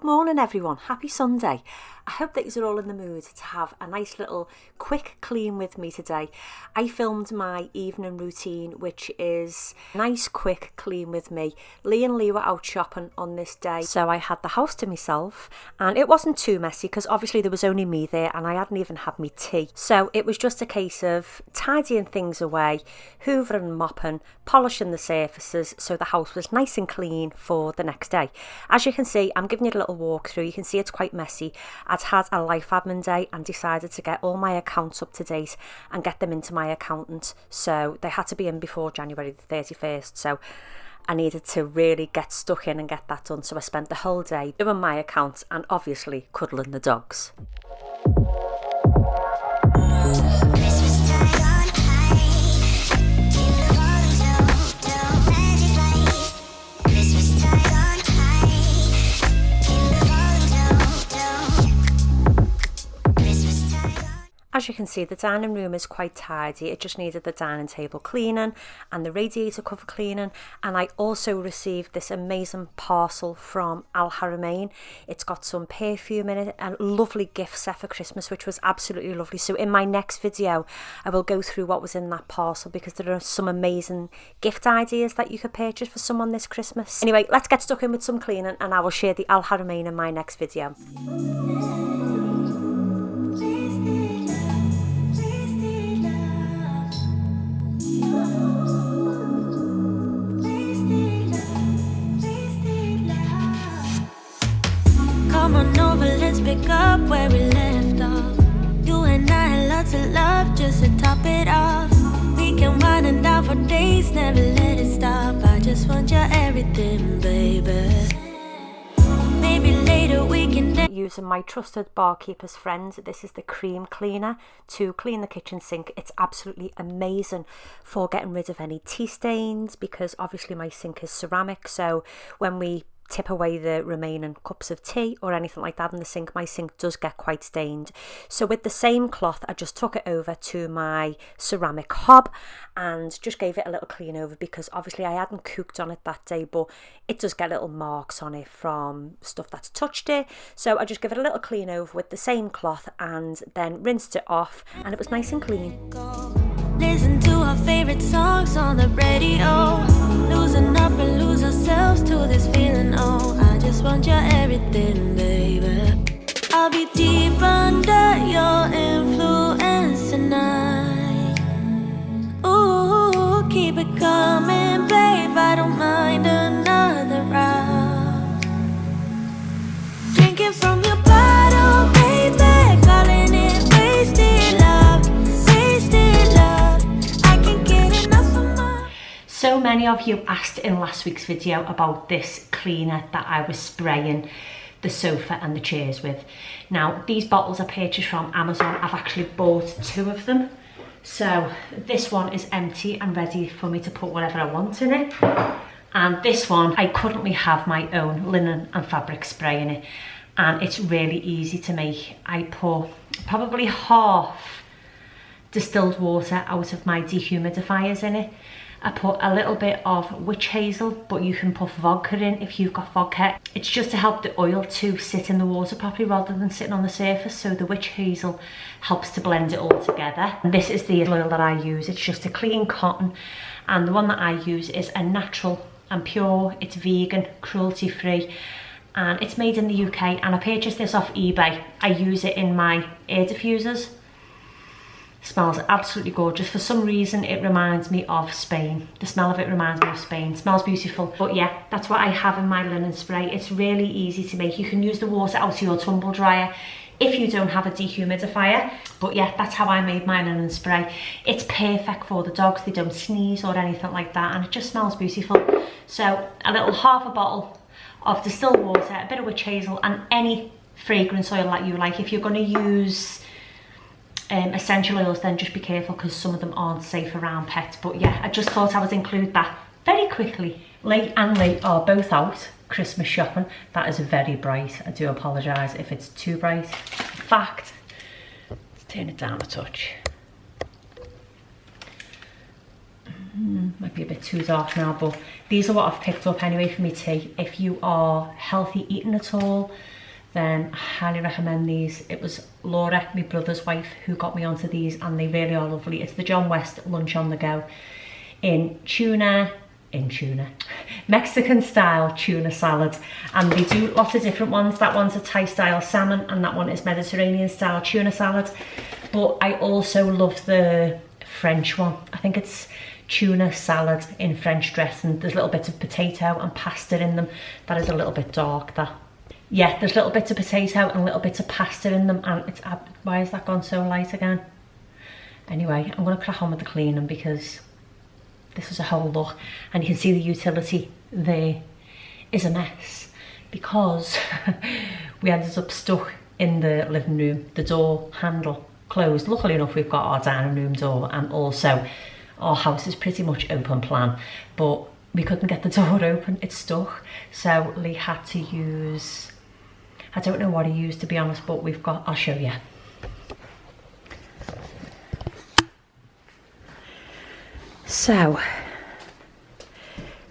Good morning everyone, happy Sunday. I hope that you're all in the mood to have a nice little quick clean with me today. I filmed my evening routine, which is nice quick clean with me. Lee and Lee were out shopping on this day, so I had the house to myself, and it wasn't too messy because obviously there was only me there and I hadn't even had my tea. So it was just a case of tidying things away, hoovering, mopping, polishing the surfaces so the house was nice and clean for the next day. As you can see, I'm giving you a little walk through. You can see it's quite messy. I'd had a life admin day and decided to get all my accounts up to date and get them into my accountant. So they had to be in before January the 31st. So I needed to really get stuck in and get that done. So I spent the whole day doing my accounts and obviously cuddling the dogs. As you can see, the dining room is quite tidy. It just needed the dining table cleaning and the radiator cover cleaning. And I also received this amazing parcel from Al Haramain. It's got some perfume in it and a lovely gift set for Christmas, which was absolutely lovely. So in my next video, I will go through what was in that parcel because there are some amazing gift ideas that you could purchase for someone this Christmas. Anyway, let's get stuck in with some cleaning and I will share the Al Haramain in my next video. Come on over, let's pick up where we left off. You and I had lots of love just to top it off. We can wind it down for days, never let it stop. I just want your everything, baby. Maybe later we can... Using my trusted barkeeper's friend, this is the cream cleaner to clean the kitchen sink. It's absolutely amazing for getting rid of any tea stains because obviously my sink is ceramic, so when we tip away the remaining cups of tea or anything like that in the sink, my sink does get quite stained. So with the same cloth, I just took it over to my ceramic hob and just gave it a little clean over because obviously I hadn't cooked on it that day, but it does get little marks on it from stuff that's touched it. So I just give it a little clean over with the same cloth and then rinsed it off and it was nice and clean. Listen to our favorite songs on the radio, losing up and lose ourselves to this feeling. Oh, I just want your everything, baby. I'll be deep under your influence tonight. Ooh, keep it coming, babe. I don't mind another round. Drinking from your bottle, baby, calling it wasted love, wasted love. So many of you asked in last week's video about this cleaner that I was spraying the sofa and the chairs with. Now, these bottles I purchased from Amazon. I've actually bought 2 of them. So this one is empty and ready for me to put whatever I want in it. And this one, I currently have my own linen and fabric spray in it. And it's really easy to make. I put probably half distilled water out of my dehumidifiers in it. I put a little bit of witch hazel, but you can put vodka in if you've got vodka. It's just to help the oil to sit in the water properly rather than sitting on the surface. So the witch hazel helps to blend it all together. And this is the oil that I use. It's just a clean cotton. And the one that I use is a natural and pure. It's vegan, cruelty free. And it's made in the UK. And I purchased this off eBay. I use it in my air diffusers. Smells absolutely gorgeous. For some reason it reminds me of Spain. The smell of it reminds me of Spain. Smells beautiful. But yeah, that's what I have in my linen spray. It's really easy to make. You can use the water out of your tumble dryer if you don't have a dehumidifier. But yeah, that's how I made my linen spray. It's perfect for the dogs. They don't sneeze or anything like that, and it just smells beautiful. So a little half a bottle of distilled water, a bit of witch hazel, and any fragrance oil that you like. If you're going to use essential oils, then just be careful because some of them aren't safe around pets. But yeah, I just thought I would include that very quickly. Lee and Lee are both out Christmas shopping. That is very bright. I do apologise if it's too bright. In fact, let's turn it down a touch. Might be a bit too dark now, but these are what I've picked up anyway for me tea. If you are healthy eating at all, then I highly recommend these. It was Laura, my brother's wife, who got me onto these, and they really are lovely. It's the John West Lunch on the Go in Mexican style tuna salad, and they do lots of different ones. That one's a Thai style salmon, and that one is Mediterranean style tuna salad. But I also love the French one. I think it's tuna salad in French dressing. There's little bits of potato and pasta in them. That is a little bit dark, that. Yeah, there's little bits of potato and little bits of pasta in them, and it's, why has that gone so light again? Anyway, I'm gonna crack on with the cleaning because this is a whole look, and you can see the utility there is a mess because we ended up stuck in the living room, the door handle closed. Luckily enough, we've got our dining room door, and also our house is pretty much open plan, but we couldn't get the door open, it's stuck. So Lee had to use, I don't know what he used to be honest, but we've got, I'll show you. So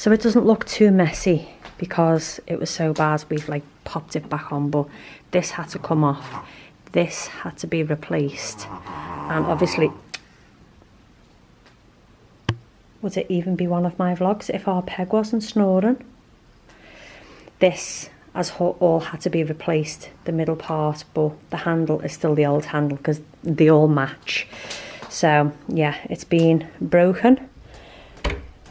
it doesn't look too messy because it was so bad we've like popped it back on, but this had to come off, this had to be replaced, and obviously, would it even be one of my vlogs if our peg wasn't snoring? This has all had to be replaced, the middle part, but the handle is still the old handle because they all match. So yeah, it's been broken.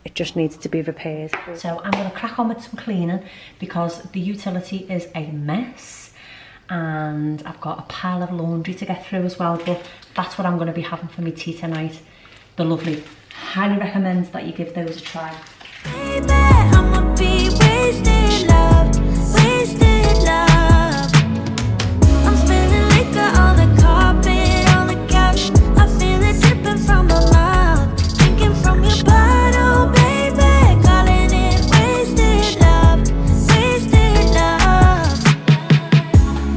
It just needs to be repaired. So I'm going to crack on with some cleaning because the utility is a mess, and I've got a pile of laundry to get through as well, but that's what I'm going to be having for my tea tonight. The lovely. Highly recommend that you give those a try. Baby, I'ma be wasted love, wasted love. I'm spilling liquor on the carpet, on the couch. I feel it dripping from my mouth, drinking from your bottle, baby. Calling it wasted love, wasted love.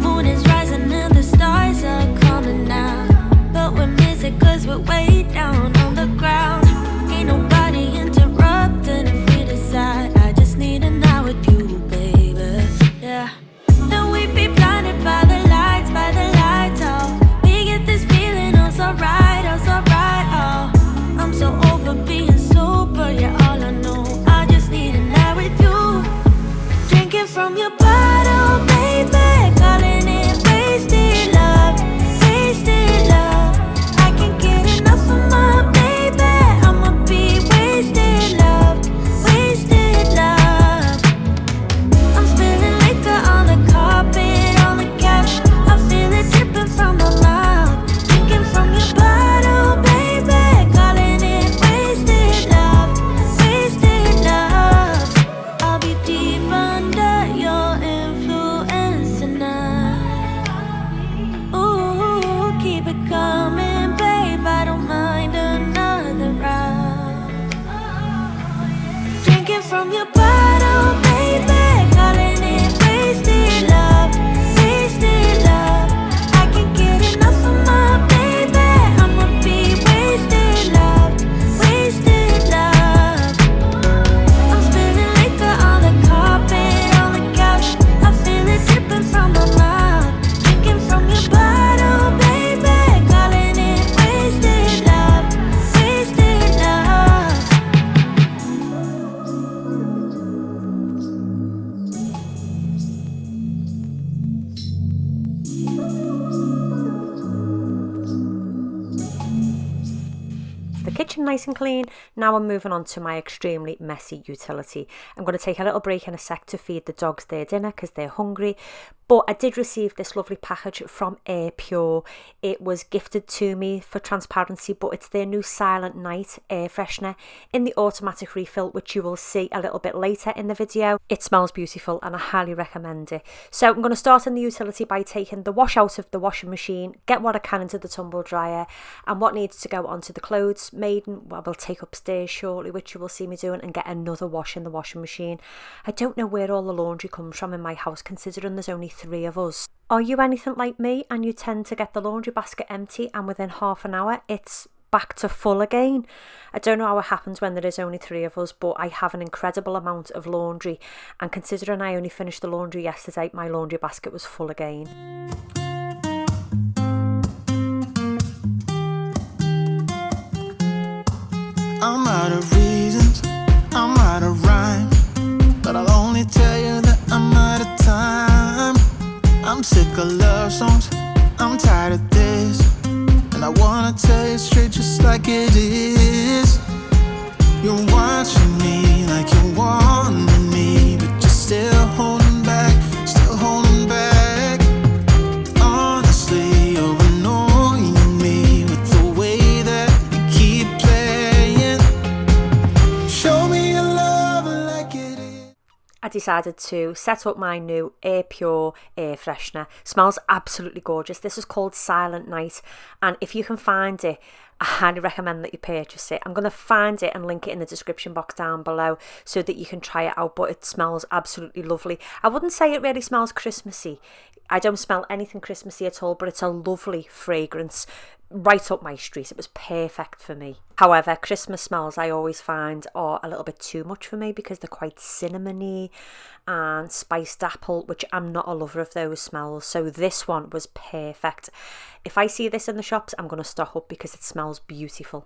Moon is rising and the stars are coming out, but we miss it 'cause we're way down on the ground. Ain't nobody interrupting if we decide. I just need an hour with you, baby. Yeah. Then we be blinded by the lights, oh. We get this feeling, oh so right, oh. I'm so over being sober, yeah, all I know. I just need an hour with you. Drinking from your bottle, baby. Calling it wasted love, wasted love. I can't get enough of my baby. I'ma be wasted love, wasted love. I'm spilling liquor on the carpet, on the couch. I feel it dripping from my mouth, drinking from your bottle, baby. Calling it wasted love, wasted love. I'll be deep under your influence tonight. Ooh, keep it coming, babe. I don't mind another round. Drinking from your bottle, baby. Calling it wasted love, wasted love. I can't get enough of my baby. I'ma be wasted love, wasted love. I'm spilling liquor on the carpet, on the couch. I feel it dripping from my mouth, drinking from your bottle, baby. Calling it wasted love, wasted love. The kitchen nice and clean. Now I'm moving on to my extremely messy utility. I'm going to take a little break in a sec to feed the dogs their dinner because they're hungry. But I did receive this lovely package from Air Pure. It was gifted to me for transparency, but it's their new Silent Night air freshener in the automatic refill, which you will see a little bit later in the video. It smells beautiful and I highly recommend it. So I'm going to start in the utility by taking the wash out of the washing machine, get what I can into the tumble dryer, and what needs to go onto the clothes maiden, well, we'll take upstairs shortly, which you will see me doing, and get another wash in the washing machine. I don't know where all the laundry comes from in my house, considering there's only 3 of us. Are you anything like me and you tend to get the laundry basket empty and within half an hour it's back to full again. I don't know how it happens when there is only 3 of us, but I have an incredible amount of laundry, and considering I only finished the laundry yesterday, my laundry basket was full again. I'm out of reasons, I'm out of rhyme, but I'll only tell you that I'm out of time. I'm sick of love songs, I'm tired of this, and I wanna tell you straight just like it is. You're watching me like you want me, but you're still holding back, still holding back. Honestly, you're annoying me with the way that you keep playing. Show me your love like it is. I decided to set up my new Air Pure air freshener. Smells absolutely gorgeous. This is called Silent Night, and if you can find it, I highly recommend that you purchase it. I'm going to find it and link it in the description box down below so that you can try it out, but it smells absolutely lovely. I wouldn't say it really smells Christmassy. I don't smell anything Christmassy at all, but it's a lovely fragrance. Right up my street. It was perfect for me. However, Christmas smells I always find are a little bit too much for me because they're quite cinnamony and spiced apple, which I'm not a lover of those smells. So this one was perfect. If I see this in the shops, I'm going to stock up because it smells beautiful.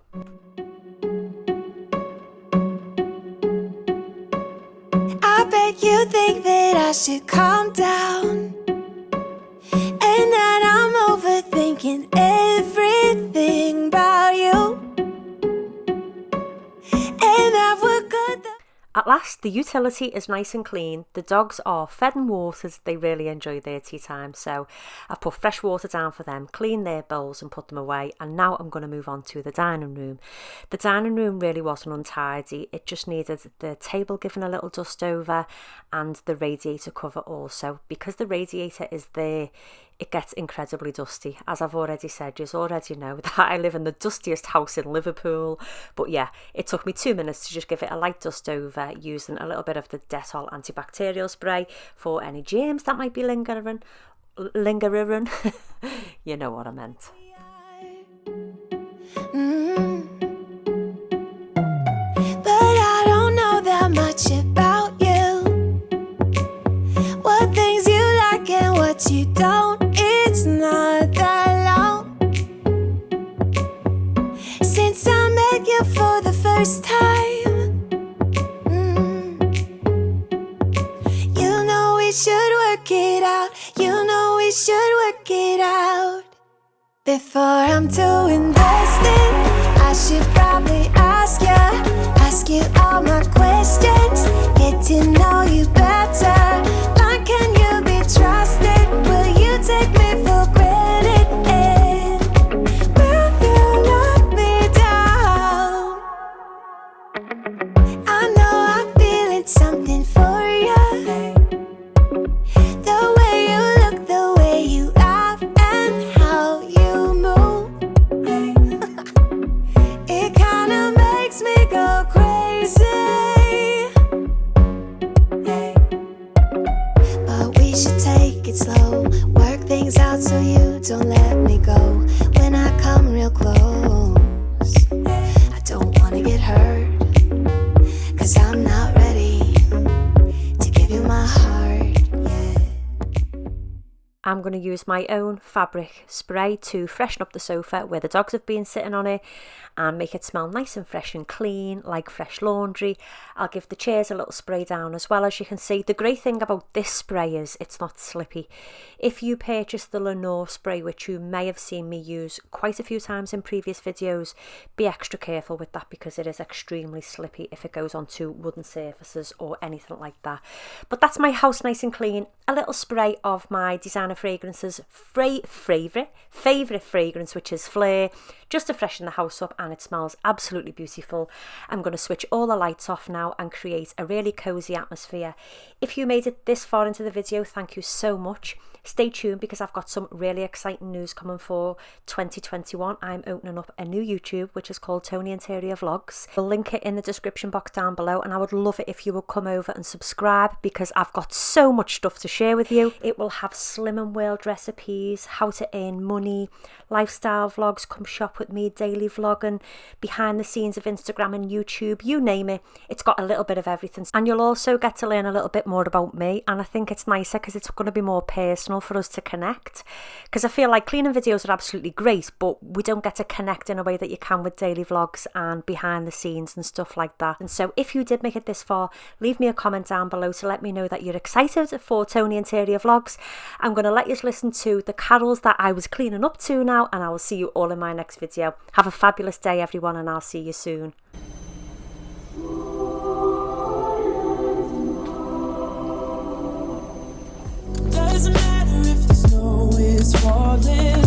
I bet you think that I should calm down, and that I'm overthinking everything about you, and that we're good. At last, the utility is nice and clean. The dogs are fed and watered. They really enjoy their tea time. So I've put fresh water down for them, cleaned their bowls and put them away. And now I'm going to move on to the dining room. The dining room really wasn't untidy. It just needed the table given a little dust over and the radiator cover also. Because the radiator is there, it gets incredibly dusty. As I've already said, you already know that I live in the dustiest house in Liverpool. But yeah, it took me 2 minutes to just give it a light dust over, using a little bit of the Dettol antibacterial spray for any germs that might be lingering. You know what I meant. But I don't know that much about you. What things you like and what you don't. It's not that long since I met you for the first time. You know we should work it out. You know we should work it out. Before I'm too invested, I should probably ask you all my questions, get to know you better. Like, can you be trusted? Will you take me for granted? And will you knock me down? I know I'm feeling something for you. The way you look, the way you laugh, and how you move. It kinda makes me go crazy. But we should take it slow, work things out so you don't let me go. When I come real close, I don't wanna get hurt, 'cause I'm not ready to give you my heart yet. I'm going to use my own fabric spray to freshen up the sofa where the dogs have been sitting on it and make it smell nice and fresh and clean like fresh laundry. I'll give the chairs a little spray down as well. As you can see, the great thing about this spray is it's not slippy. If you purchase the Lenore spray, which you may have seen me use quite a few times in previous videos, be extra careful with that because it is extremely slippy if it goes onto wooden surfaces or anything like that. But that's my house nice and clean. A little spray of my designer fragrances favourite fragrance, which is Flare, just to freshen the house up, and it smells absolutely beautiful. I'm going to switch all the lights off now and create a really cosy atmosphere. If you made it this far into the video, thank you so much. Stay tuned because I've got some really exciting news coming for 2021. I'm opening up a new YouTube which is called Toni Interior Vlogs. I'll link it in the description box down below, and I would love it if you would come over and subscribe because I've got so much stuff to share with you. It will have slim and world recipes, how to earn money, lifestyle vlogs, come shop with with me daily vlogging, behind the scenes of Instagram and YouTube, you name it. It's got a little bit of everything. And you'll also get to learn a little bit more about me. And I think it's nicer because it's going to be more personal for us to connect. Because I feel like cleaning videos are absolutely great, but we don't get to connect in a way that you can with daily vlogs and behind the scenes and stuff like that. And so if you did make it this far, leave me a comment down below to let me know that you're excited for Toni Interior vlogs. I'm going to let you listen to the carols that I was cleaning up to now, and I will see you all in my next video. Have a fabulous day, everyone, and I'll see you soon. Doesn't matter if the snow is falling.